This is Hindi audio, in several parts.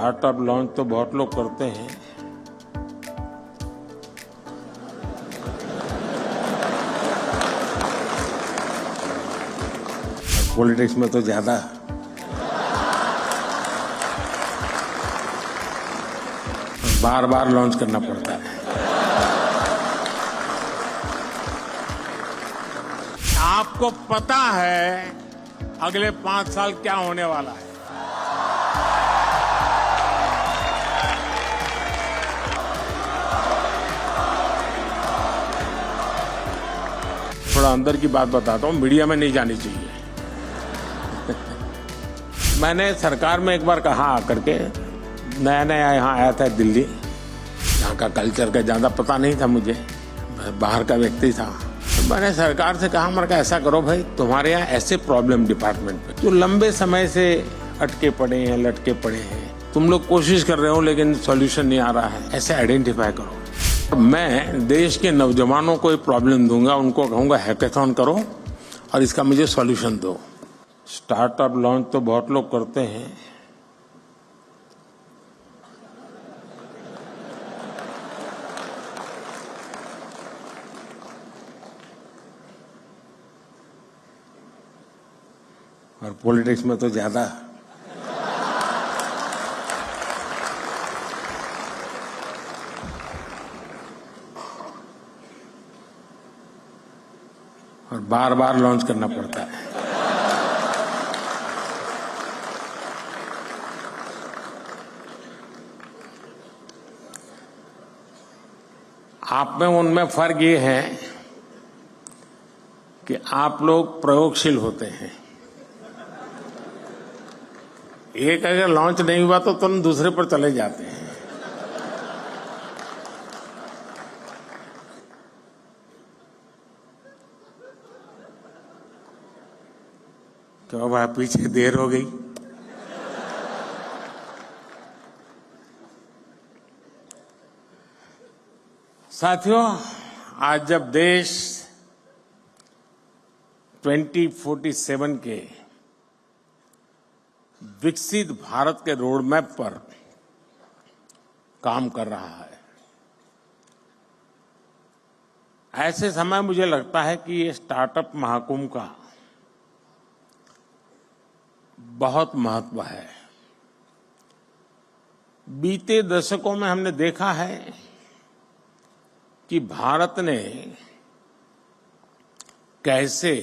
स्टार्टअप लॉन्च तो बहुत लोग करते हैं, पॉलिटिक्स में तो ज्यादा। बार बार लॉन्च करना पड़ता है। आपको पता है अगले 5 साल क्या होने वाला है। थोड़ा अंदर की बात बताता हूं, मीडिया में नहीं जानी चाहिए। मैंने सरकार में एक बार कहा आकर के, नया नया यहाँ आया था दिल्ली, यहाँ का कल्चर का ज़्यादा पता नहीं था मुझे, बाहर का व्यक्ति था। तो मैंने सरकार से कहा, मैंने कहा ऐसा करो भाई, तुम्हारे यहाँ ऐसे प्रॉब्लम डिपार्टमेंट पे जो लंबे समय से अटके पड़े हैं, लटके पड़े हैं, तुम लोग कोशिश कर रहे हो लेकिन सॉल्यूशन नहीं आ रहा है, ऐसे आइडेंटिफाई करो। मैं देश के नौजवानों को एक प्रॉब्लम दूंगा, उनको कहूंगा हैकेथॉन करो और इसका मुझे सॉल्यूशन दो। स्टार्टअप लॉन्च तो बहुत लोग करते हैं, और पॉलिटिक्स में तो ज्यादा। और बार बार लॉन्च करना पड़ता है। आप में उनमें फर्क ये है कि आप लोग प्रयोगशील होते हैं। एक अगर लॉन्च नहीं हुआ तो तुम दूसरे पर चले जाते हैं। क्यों भाई, पीछे देर हो गई? साथियों, आज जब देश 2047 के विकसित भारत के रोड मैप पर काम कर रहा है, ऐसे समय मुझे लगता है कि ये स्टार्टअप महाकुंभ का बहुत महत्व है। बीते दशकों में हमने देखा है कि भारत ने कैसे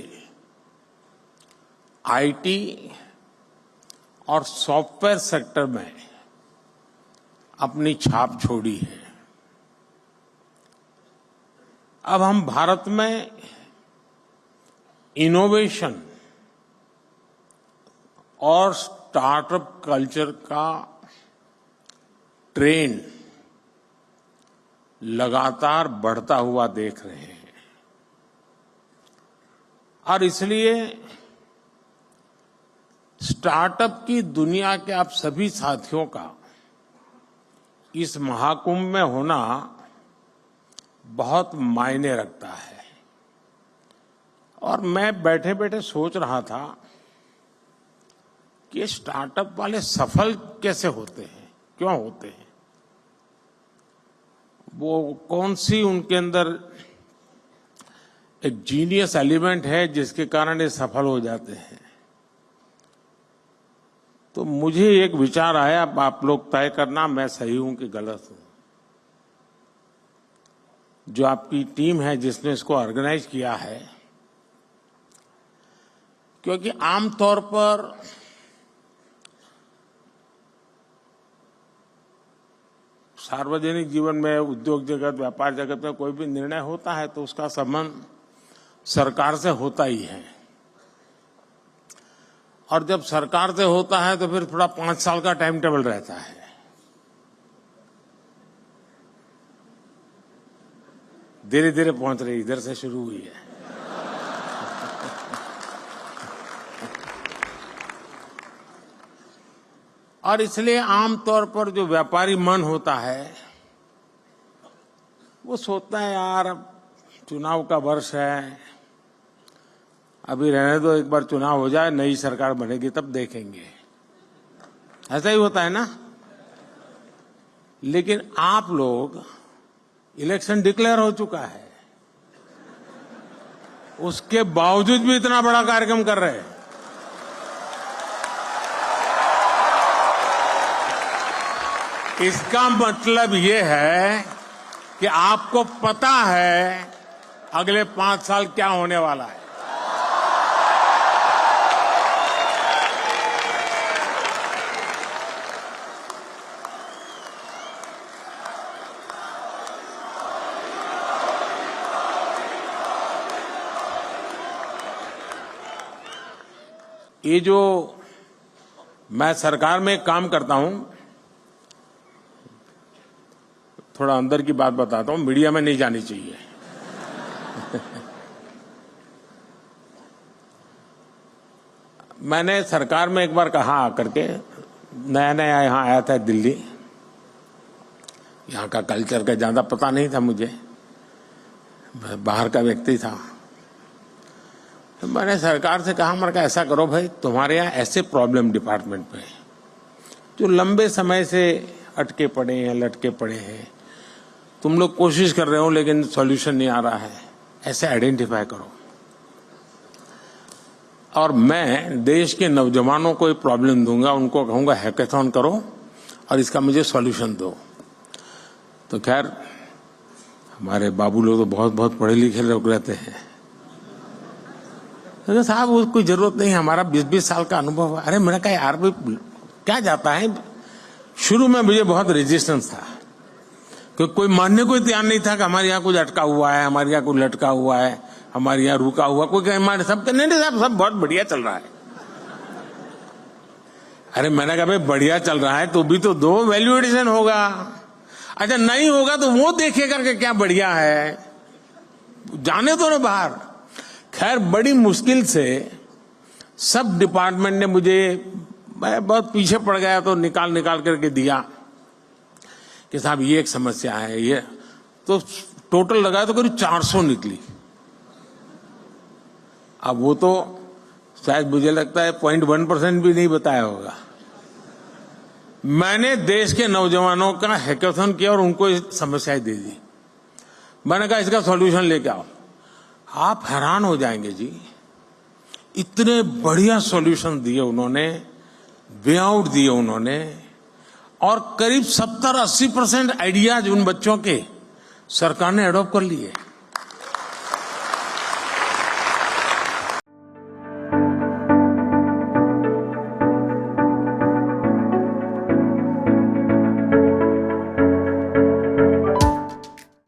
आईटी और सॉफ्टवेयर सेक्टर में अपनी छाप छोड़ी है। अब हम भारत में इनोवेशन और स्टार्टअप कल्चर का ट्रेंड लगातार बढ़ता हुआ देख रहे हैं, और इसलिए स्टार्टअप की दुनिया के आप सभी साथियों का इस महाकुंभ में होना बहुत मायने रखता है। और मैं बैठे बैठे सोच रहा था कि स्टार्टअप वाले सफल कैसे होते हैं, क्यों होते हैं, वो कौन सी उनके अंदर एक जीनियस एलिमेंट है जिसके कारण ये सफल हो जाते हैं। तो मुझे एक विचार आया, आप लोग तय करना मैं सही हूं कि गलत हूं। जो आपकी टीम है जिसने इसको ऑर्गेनाइज किया है, क्योंकि आमतौर पर सार्वजनिक जीवन में, उद्योग जगत, व्यापार जगत में कोई भी निर्णय होता है तो उसका संबंध सरकार से होता ही है, और जब सरकार से होता है तो फिर थोड़ा 5 साल का टाइम टेबल रहता है। धीरे धीरे पहुंच रही, इधर से शुरू हुई है। और इसलिए आमतौर पर जो व्यापारी मन होता है वो सोचता है, यार चुनाव का वर्ष है, अभी रहने दो, एक बार चुनाव हो जाए, नई सरकार बनेगी तब देखेंगे। ऐसा ही होता है ना। लेकिन आप लोग इलेक्शन डिक्लेयर हो चुका है, उसके बावजूद भी इतना बड़ा कार्यक्रम कर रहे हैं। इसका मतलब ये है कि आपको पता है अगले 5 साल क्या होने वाला है। ये जो मैं सरकार में काम करता हूं, थोड़ा अंदर की बात बताता हूं, मीडिया में नहीं जानी चाहिए। मैंने सरकार में एक बार कहा आकर के, नया नया यहां आया था दिल्ली, यहां का कल्चर का ज्यादा पता नहीं था मुझे, बाहर का व्यक्ति था। तो मैंने सरकार से कहा, मैंने कहा ऐसा करो भाई, तुम्हारे यहाँ ऐसे प्रॉब्लम डिपार्टमेंट में जो लंबे समय से अटके पड़े हैं, लटके पड़े हैं, तुम लोग कोशिश कर रहे हो लेकिन सॉल्यूशन नहीं आ रहा है, ऐसे आइडेंटिफाई करो और मैं देश के नौजवानों को ये प्रॉब्लम दूंगा, उनको कहूंगा हैकेथॉन करो और इसका मुझे सॉल्यूशन दो। तो खैर हमारे बाबू लोग तो बहुत बहुत पढ़े लिखे लोग रहते हैं। तो साहब उसको कोई जरूरत नहीं, हमारा 20-20 साल का अनुभव है। अरे मैंने कहा यार भाई क्या जाता है। शुरू में मुझे बहुत रेजिस्टेंस था, क्योंकि कोई मानने को तैयार नहीं था कि हमारे यहाँ कुछ अटका हुआ है, हमारे यहाँ कुछ लटका हुआ है, हमारे यहाँ रुका हुआ, कोई हमारे सब नहीं साहब सब बहुत बढ़िया चल रहा है। अरे मैंने कहा भाई बढ़िया चल रहा है तो भी तो दो, वैल्यू एडिशन होगा। अच्छा नहीं होगा तो वो देखेगा कि क्या बढ़िया है, जाने दो ना बाहर। खैर बड़ी मुश्किल से सब डिपार्टमेंट ने मुझे, मैं बहुत पीछे पड़ गया तो निकाल करके दिया कि साहब ये एक समस्या है, ये तो टोटल लगाया तो करीब 400 निकली। अब वो तो शायद मुझे लगता है 0.1% भी नहीं बताया होगा। मैंने देश के नौजवानों का हैकेथॉन किया और उनको समस्याएं दे दी। मैंने कहा इसका सॉल्यूशन लेके आओ। आप हैरान हो जाएंगे जी, इतने बढ़िया सॉल्यूशन दिए उन्होंने, वे आउट दिए उन्होंने, और करीब 70-80% आइडियाज उन बच्चों के सरकार ने अडॉप्ट कर लिए।